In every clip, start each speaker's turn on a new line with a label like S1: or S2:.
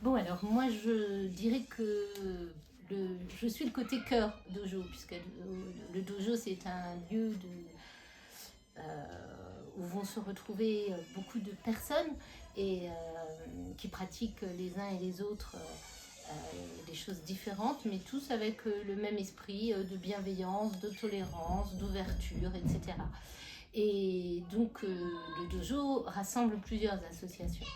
S1: Bon, alors moi je dirais que je suis le côté cœur dojo, puisque le dojo c'est un lieu où vont se retrouver beaucoup de personnes et qui pratiquent les uns et les autres des choses différentes, mais tous avec le même esprit de bienveillance, de tolérance, d'ouverture, etc. Et donc le dojo rassemble plusieurs associations.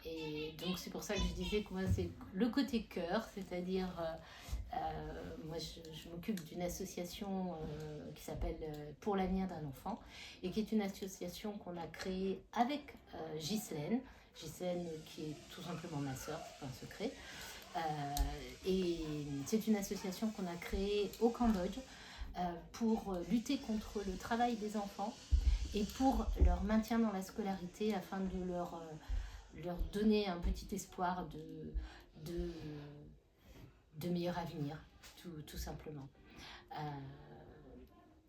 S1: Et donc c'est pour ça que je disais que moi c'est le côté cœur, c'est-à-dire moi je m'occupe d'une association qui s'appelle Pour l'avenir d'un enfant et qui est une association qu'on a créée avec Ghislaine, qui est tout simplement ma sœur, c'est pas un secret. Et c'est une association qu'on a créée au Cambodge pour lutter contre le travail des enfants et pour leur maintien dans la scolarité afin de leur donner un petit espoir de, de meilleur avenir, tout simplement. Euh,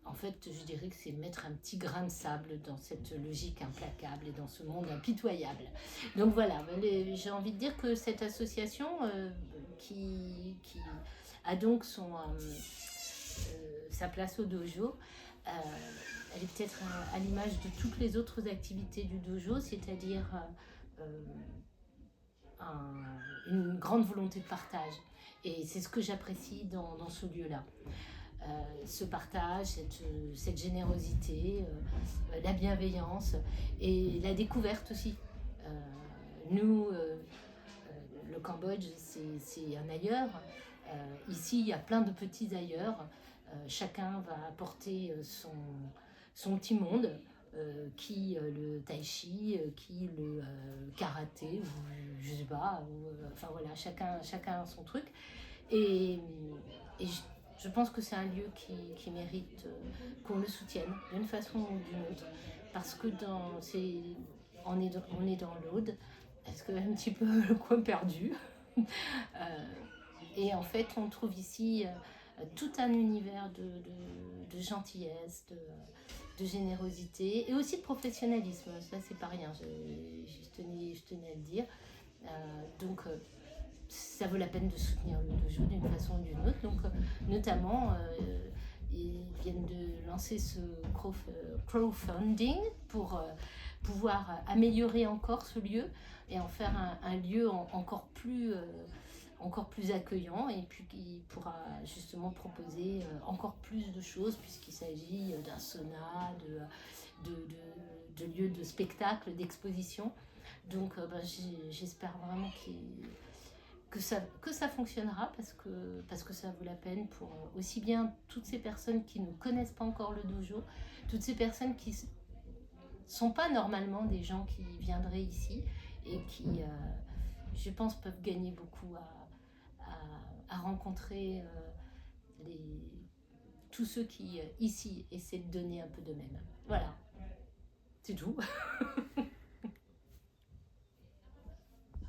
S1: En fait, je dirais que c'est mettre un petit grain de sable dans cette logique implacable et dans ce monde impitoyable. Donc voilà, j'ai envie de dire que cette association qui a donc sa place au dojo, euh, elle est peut-être à l'image de toutes les autres activités du dojo, c'est-à-dire euh, une grande volonté de partage. Et c'est ce que j'apprécie dans ce lieu-là. Ce partage, cette générosité, la bienveillance et la découverte aussi. Nous, le Cambodge, c'est un ailleurs. Ici, il y a plein de petits ailleurs. Chacun va apporter son petit monde. Qui le tai chi, qui le karaté, ou je sais pas, enfin voilà, chacun son truc. Et, et je pense que c'est un lieu qui mérite qu'on le soutienne d'une façon ou d'une autre, parce que on est dans l'Aude, est-ce que un petit peu le coin perdu. Et en fait, on trouve ici tout un univers de gentillesse, de générosité et aussi de professionnalisme. Ça, c'est pas rien, je tenais à le dire. Donc, ça vaut la peine de soutenir le dojo d'une façon ou d'une autre. Donc, notamment, ils viennent de lancer ce crowdfunding pour pouvoir améliorer encore ce lieu et en faire un lieu encore plus accueillant et puis qui pourra justement proposer encore plus de choses puisqu'il s'agit d'un sauna, de lieux de spectacle, d'exposition. Donc j'espère vraiment que ça fonctionnera parce que ça vaut la peine pour aussi bien toutes ces personnes qui ne connaissent pas encore le dojo, toutes ces personnes qui sont pas normalement des gens qui viendraient ici et qui, je pense, peuvent gagner beaucoup à rencontrer tous ceux qui, ici, essaient de donner un peu d'eux-mêmes. Voilà, c'est tout.